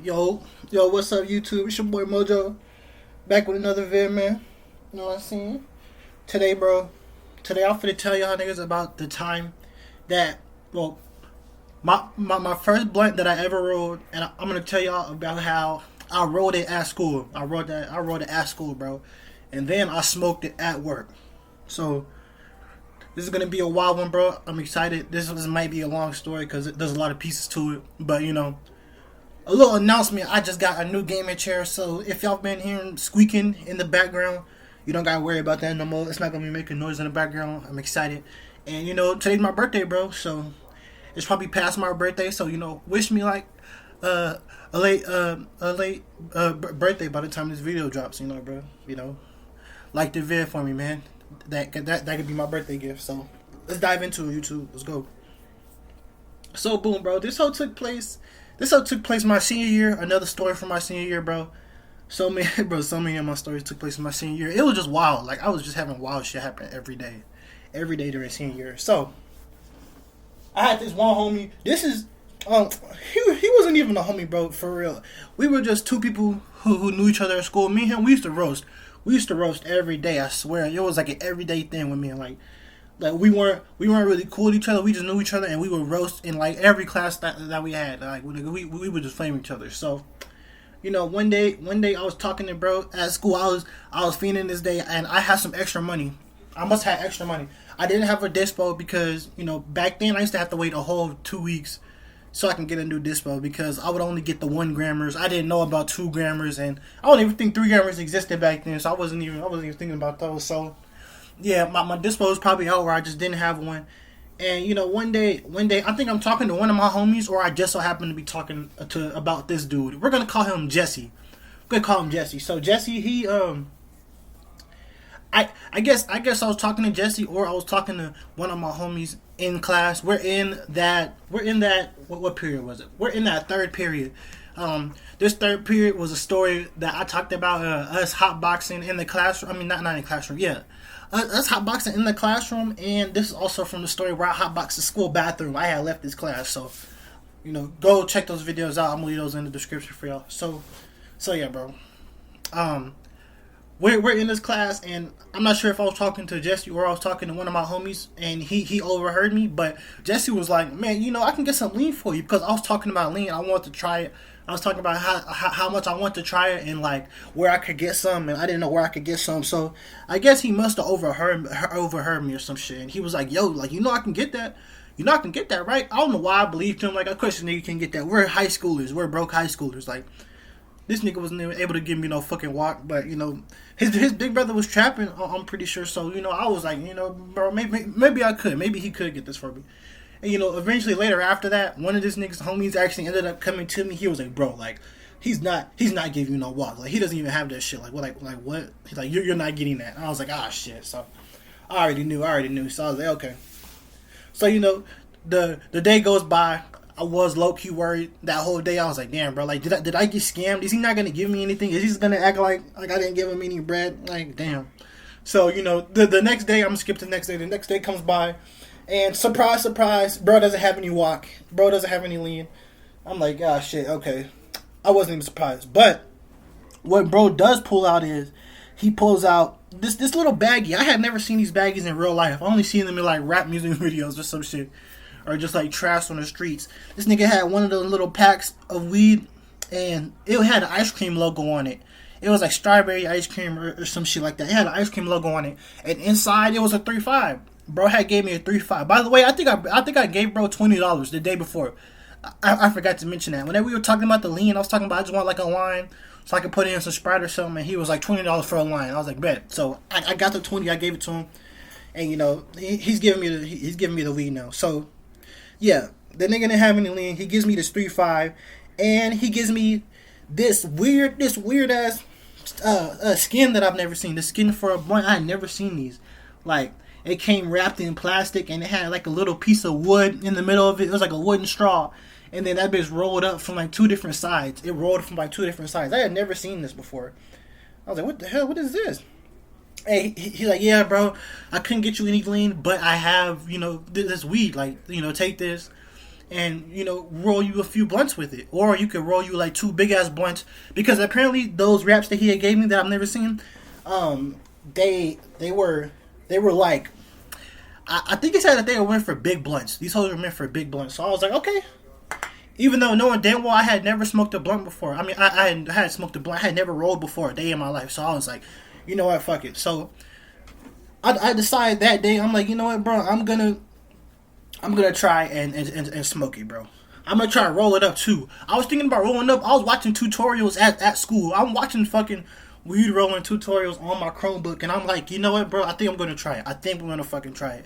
Yo, what's up, YouTube? It's your boy Mojo, back with another vid, man. You know what I'm saying? Today, bro, today I'm finna tell y'all niggas about the time that, well, my first blunt that I ever rolled, and I'm gonna tell y'all about how I rolled it at school. I rolled it at school, bro, and then I smoked it at work. So this is gonna be a wild one, bro. I'm excited. This might be a long story because there's a lot of pieces to it, but a little announcement. I just got a new gaming chair, so if y'all been hearing squeaking in the background, you don't gotta worry about that no more. It's not gonna be making noise in the background. I'm excited, and today's my birthday, bro. So it's probably past my birthday. So wish me like uh, a late birthday by the time this video drops. Bro. Like the vid for me, man. That could be my birthday gift. So let's dive into it, YouTube. Let's go. So boom, bro. This all took place my senior year. Another story from my senior year, bro. So many of my stories took place in my senior year. It was just wild. Like I was just having wild shit happen every day during senior year. So I had this one homie. This is he wasn't even a homie, bro. For real, we were just two people who knew each other at school. Me and him, we used to roast. We used to roast every day. I swear, it was like an everyday thing with me. And like we weren't really cool with each other. We just knew each other, and we would roast in like every class that we had. Like we would just flame each other. So one day I was talking to bro at school. I was feeding this day, and I had some extra money. I must have extra money. I didn't have a dispo because back then I used to have to wait a whole 2 weeks so I can get a new dispo because I would only get the 1 grammers. I didn't know about 2 grammers, and I don't even think 3 grammers existed back then. So I wasn't even thinking about those. So yeah, my dispo was probably out where I just didn't have one. And one day, I think I'm talking to one of my homies, or I just so happen to be talking to about this dude. We're gonna call him Jesse. We're gonna call him Jesse. So Jesse, I guess I was talking to Jesse, or I was talking to one of my homies in class. We're in that. What period was it? We're in that third period. This third period was a story that I talked about us hotboxing in the classroom. I mean, not in the classroom. Yeah, us hotboxing in the classroom, and this is also from the story where I hotboxed the school bathroom. I had left this class, so go check those videos out. I'm gonna leave those in the description for y'all. So yeah, bro. Um, we're in this class, and I'm not sure if I was talking to Jesse or I was talking to one of my homies, and he overheard me. But Jesse was like, "Man, I can get some lean for you," because I was talking about lean. I wanted to try it. I was talking about how much I want to try it and like where I could get some, and I didn't know where I could get some. So I guess he must have overheard me or some shit. And he was like, "Yo, like I can get that. I can get that, right?" I don't know why I believed him. Like, of course, nigga can get that. We're high schoolers. We're broke high schoolers. Like, this nigga wasn't even able to give me no fucking walk, but his big brother was trapping. I'm pretty sure. So I was like, bro, maybe I could, maybe he could get this for me. And eventually later after that, one of this nigga's homies actually ended up coming to me. He was like, bro, like he's not giving you no walk. Like he doesn't even have that shit. Like what? He's like, you're not getting that. And I was like, ah shit. So I already knew. So I was like, okay. So the day goes by. I was low key worried that whole day. I was like, damn, bro. Like, did I get scammed? Is he not gonna give me anything? Is he just gonna act like I didn't give him any bread? Like, damn. So the next day, I'm gonna skip to the next day. The next day comes by, and surprise, surprise, bro doesn't have any walk. Bro doesn't have any lean. I'm like, ah, shit. Okay, I wasn't even surprised. But what bro does pull out is he pulls out this little baggie. I had never seen these baggies in real life. I only seen them in like rap music videos or some shit, or just like trash on the streets. This nigga had one of those little packs of weed, and it had an ice cream logo on it. It was like strawberry ice cream or some shit like that. It had an ice cream logo on it, and inside it was a 3.5. Bro had gave me a 3.5. By the way, I think I gave bro $20 the day before. I forgot to mention that. Whenever we were talking about the lean, I was talking about I just want like a line so I could put in some Sprite or something. And he was like $20 for a line. I was like, bet. So I got the 20. I gave it to him, and he's giving me the weed now. So yeah, the nigga didn't have any lean. He gives me this 3.5, and he gives me this weird ass skin that I've never seen. The skin for a blunt. I had never seen these. Like, it came wrapped in plastic, and it had like a little piece of wood in the middle of it. It was like a wooden straw, and then that bitch rolled up from like two different sides. It rolled from like two different sides. I had never seen this before. I was like, what the hell? What is this? Hey, he's like, yeah, bro, I couldn't get you any lean, but I have, this weed. Like, take this. and roll you a few blunts with it, or you could roll you like two big ass blunts, because apparently those wraps that he had gave me that I've never seen, they were like, I think he said that they were meant for big blunts. These hoes were meant for big blunts. So I was like, okay. Even though knowing damn well I had never smoked a blunt before. I mean, I had smoked a blunt. I had never rolled before a day in my life. So I was like, you know what, fuck it. So I decided that day, I'm like, you know what, bro, I'm gonna try and smoke it, bro. I'm gonna try to roll it up too. I was thinking about rolling up. I was watching tutorials at school. I'm watching fucking weed rolling tutorials on my Chromebook, and I'm like, you know what, bro, I think I'm gonna try it. I think we're gonna fucking try it.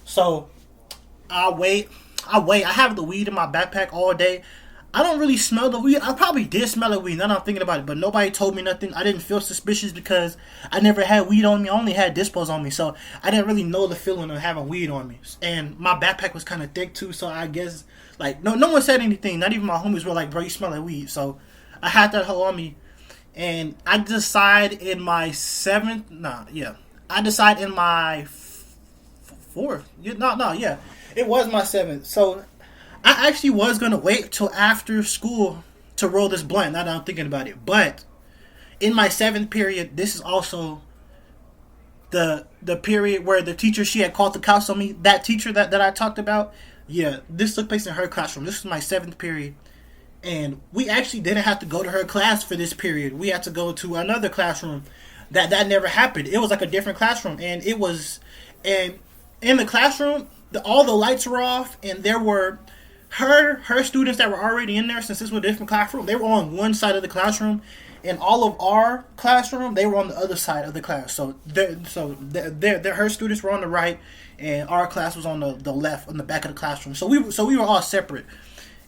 So I wait. I have the weed in my backpack all day. I don't really smell the weed. I probably did smell the weed now that I'm thinking about it, but nobody told me nothing. I didn't feel suspicious because I never had weed on me. I only had dispos on me, so I didn't really know the feeling of having weed on me. And my backpack was kind of thick too, so I guess like no one said anything. Not even my homies were like, "Bro, you smell like weed." So I had that hoe on me, and I decide in my I decide in my fourth. It was my seventh. So I actually was gonna wait till after school to roll this blunt. Now that I'm thinking about it, but in my seventh period, this is also the period where the teacher, she had called the cops on me. That teacher that I talked about, yeah, this took place in her classroom. This was my seventh period, and we actually didn't have to go to her class for this period. We had to go to another classroom. That never happened. It was like a different classroom, and in the classroom, all the lights were off, and there were her students that were already in there, since this was a different classroom. They were on one side of the classroom, and all of our classroom, they were on the other side of the class. So her students were on the right, and our class was on the left, on the back of the classroom. So we were all separate,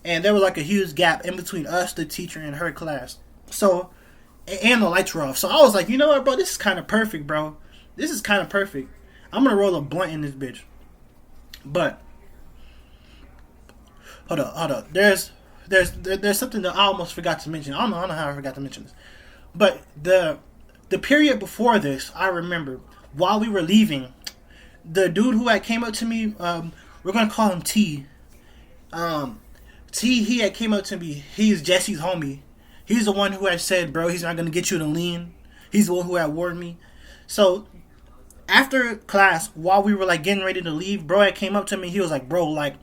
and there was like a huge gap in between us, the teacher, and her class. So, and the lights were off. So I was like, you know what, bro, this is kind of perfect, bro. This is kind of perfect. I'm gonna roll a blunt in this bitch. But hold up. There's something that I almost forgot to mention. I don't know how I forgot to mention this. But the period before this, I remember while we were leaving, the dude who had came up to me, we're gonna call him T. T, he had came up to me. He's Jesse's homie. He's the one who had said, bro, he's not gonna get you to lean. He's the one who had warned me. So after class, while we were like getting ready to leave, bro had came up to me. He was like, bro, like,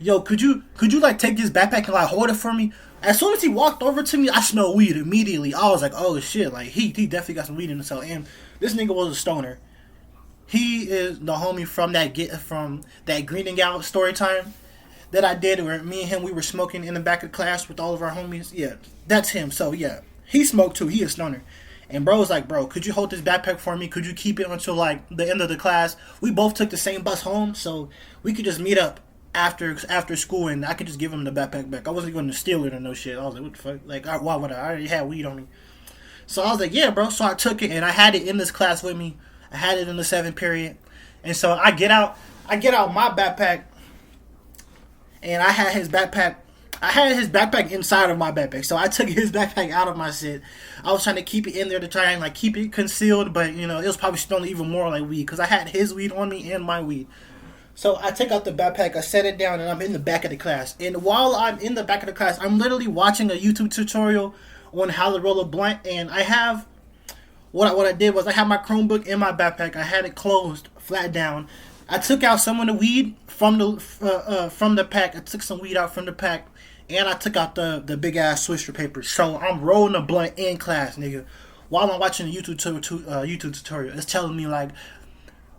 yo, could you like take this backpack and like hold it for me? As soon as he walked over to me, I smelled weed immediately. I was like, oh shit, like he definitely got some weed in himself. And this nigga was a stoner. He is the homie from that Green and Gal story time that I did, where me and him, we were smoking in the back of class with all of our homies. Yeah, that's him. So yeah, he smoked too. He is stoner. And bro was like, bro, could you hold this backpack for me? Could you keep it until like the end of the class? We both took the same bus home, so we could just meet up after school, and I could just give him the backpack back. I wasn't going to steal it or no shit. I was like, what the fuck? Like, why would I already had weed on me. So I was like, yeah, bro. So I took it, and I had it in this class with me. I had it in the seventh period. And so I get out my backpack, and I had his backpack inside of my backpack. So I took his backpack out of my shit. I was trying to keep it in there to try and like keep it concealed, but it was probably smelling even more like weed because I had his weed on me and my weed. So I take out the backpack, I set it down, and I'm in the back of the class. And while I'm in the back of the class, I'm literally watching a YouTube tutorial on how to roll a blunt. And I have what I did was I had my Chromebook in my backpack. I had it closed, flat down. I took out some of the weed from the pack. I took some weed out from the pack. And I took out the big ass Swisher paper. So I'm rolling a blunt in class, nigga. While I'm watching the YouTube tutorial, it's telling me like,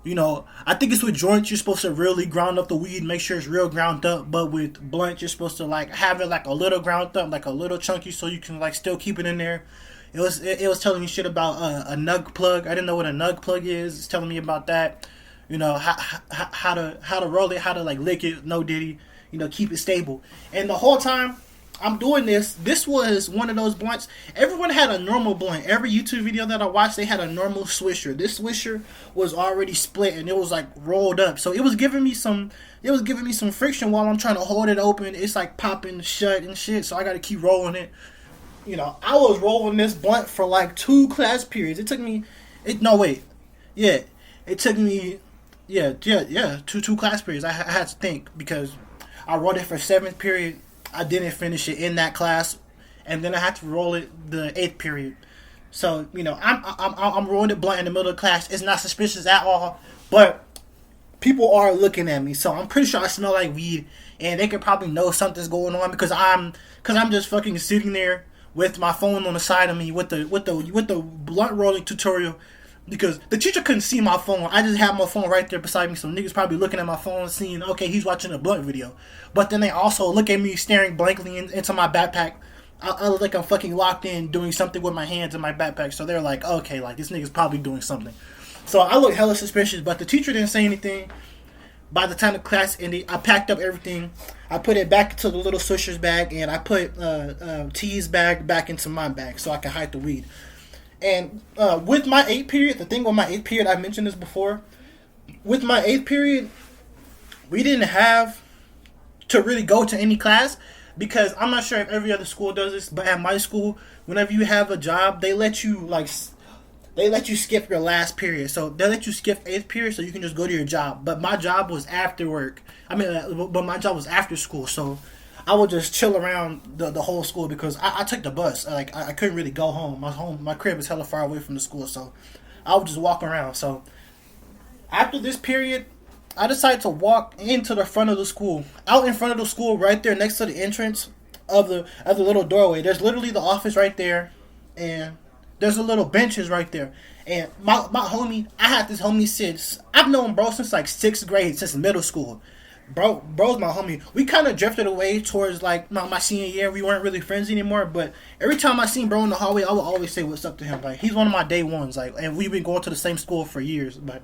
I think it's with joints you're supposed to really ground up the weed, make sure it's real ground up. But with blunt you're supposed to like have it like a little ground up, like a little chunky, so you can like still keep it in there. It was telling me shit about a nug plug. I didn't know what a nug plug is. It's telling me about that. How to roll it, how to like lick it, no diddy. Keep it stable. And the whole time I'm doing this was one of those blunts. Everyone had a normal blunt. Every YouTube video that I watched, they had a normal Swisher. This Swisher was already split and it was like rolled up. So it was giving me some friction while I'm trying to hold it open. It's like popping shut and shit. So I got to keep rolling it. I was rolling this blunt for like 2 class periods. It took me two class periods. I had to think because I wrote it for 7th period. I didn't finish it in that class, and then I had to roll it the 8th period. So I'm rolling it blunt in the middle of the class. It's not suspicious at all, but people are looking at me, so I'm pretty sure I smell like weed, and they could probably know something's going on because I'm just fucking sitting there with my phone on the side of me with the blunt rolling tutorial, because the teacher couldn't see my phone. I just had my phone right there beside me, so niggas probably looking at my phone, seeing, okay, he's watching a blunt video, but then they also look at me staring blankly into my backpack. I look like I'm fucking locked in doing something with my hands in my backpack, so they're like, okay, like this nigga's probably doing something. So I look hella suspicious, but the teacher didn't say anything. By the time the class ended, I packed up everything. I put it back into the little swisher's bag, and I put T's bag back into my bag so I can hide the weed. And with my 8th period, the thing with my 8th period, I mentioned this before. With my 8th period, we didn't have to really go to any class, because I'm not sure if every other school does this, but at my school, whenever you have a job, they let you skip your last period. So they let you skip 8th period so you can just go to your job. But my job was after work. But my job was after school. So I would just chill around the whole school, because I took the bus. Like I couldn't really go home. My crib is hella far away from the school. So I would just walk around. So after this period, I decided to walk into the front of the school. Out in front of the school, right there next to the entrance of the little doorway. There's literally the office right there. And there's a little benches right there. And my homie, I had this homie since, I've known bro since like 6th grade, since middle school. Bro's my homie. We kind of drifted away towards like my senior year. We weren't really friends anymore, but every time I seen bro in the hallway, I would always say what's up to him. Like, he's one of my day ones. Like, and we've been going to the same school for years. But,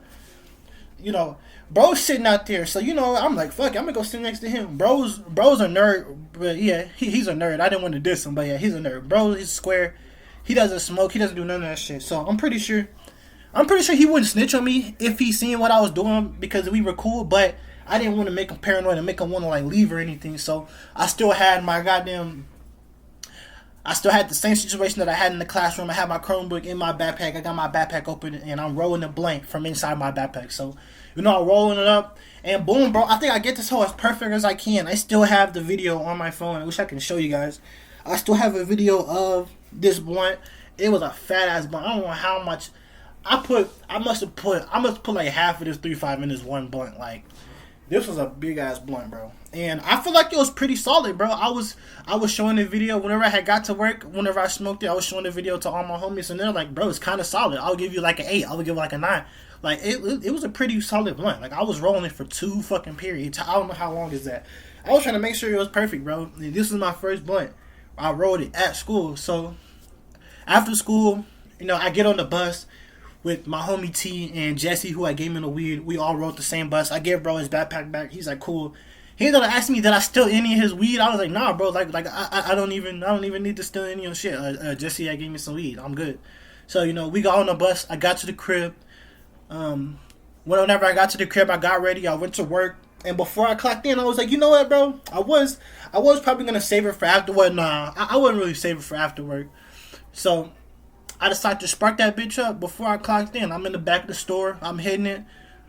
bro's sitting out there. So, I'm like, fuck it, I'm gonna go sit next to him. Bro's a nerd, but yeah, he's a nerd. I didn't want to diss him, but yeah, he's a nerd. Bro, he's square. He doesn't smoke. He doesn't do none of that shit. So I'm pretty sure he wouldn't snitch on me if he seen what I was doing, because we were cool. But I didn't want to make him paranoid and make him want to like leave or anything. So I still had the same situation that I had in the classroom. I had my Chromebook in my backpack. I got my backpack open and I'm rolling a blank from inside my backpack. So I'm rolling it up, and boom, bro. I think I get this whole as perfect as I can. I still have the video on my phone. I wish I can show you guys. I still have a video of this blunt. It was a fat ass blunt. I don't know how much I must put like half of this 3.5 in this one blunt. Like, this was a big ass blunt, bro. And I feel like it was pretty solid, bro. I was showing the video whenever I had got to work. Whenever I smoked it, I was showing the video to all my homies, and they're like, bro, it's kind of solid. I'll give you like an 8. I would give it like a 9. Like, it was a pretty solid blunt. Like, I was rolling it for 2 fucking periods. I don't know how long is that. I was trying to make sure it was perfect, bro. This is my first blunt. I rolled it at school. So after school, I get on the bus with my homie T and Jesse, who I gave him the weed. We all rode the same bus. I gave bro his backpack back. He's like, cool. He ended up asking me, did I steal any of his weed? I was like, nah, bro. Like I don't even need to steal any of your shit. Jesse, I gave me some weed. I'm good. So we got on the bus. I got to the crib. Whenever I got to the crib, I got ready. I went to work. And before I clocked in, I was like, you know what, bro? I was probably going to save it for afterward. Nah, I wouldn't really save it for afterward. So I decided to spark that bitch up before I clocked in. I'm in the back of the store. I'm hitting it.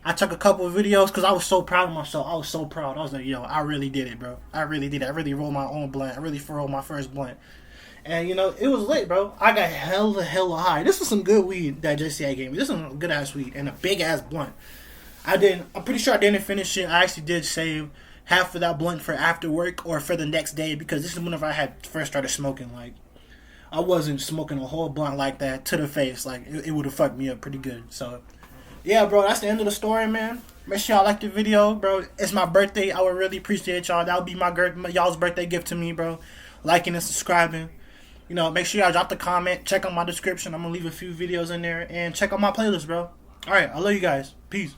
I took a couple of videos because I was so proud of myself. I was so proud. I was like, yo, I really did it, bro. I really did it. I really rolled my own blunt. I really rolled my first blunt. And, it was lit, bro. I got hella high. This was some good weed that JCA gave me. This was some good-ass weed and a big-ass blunt. I'm pretty sure I didn't finish it. I actually did save half of that blunt for after work or for the next day, because this is whenever I had first started smoking. Like, I wasn't smoking a whole blunt like that to the face. Like, it would have fucked me up pretty good. So, yeah, bro, that's the end of the story, man. Make sure y'all like the video, bro. It's my birthday. I would really appreciate y'all. That would be y'all's birthday gift to me, bro. Liking and subscribing. Make sure y'all drop the comment. Check out my description. I'm going to leave a few videos in there. And check out my playlist, bro. All right, I love you guys. Peace.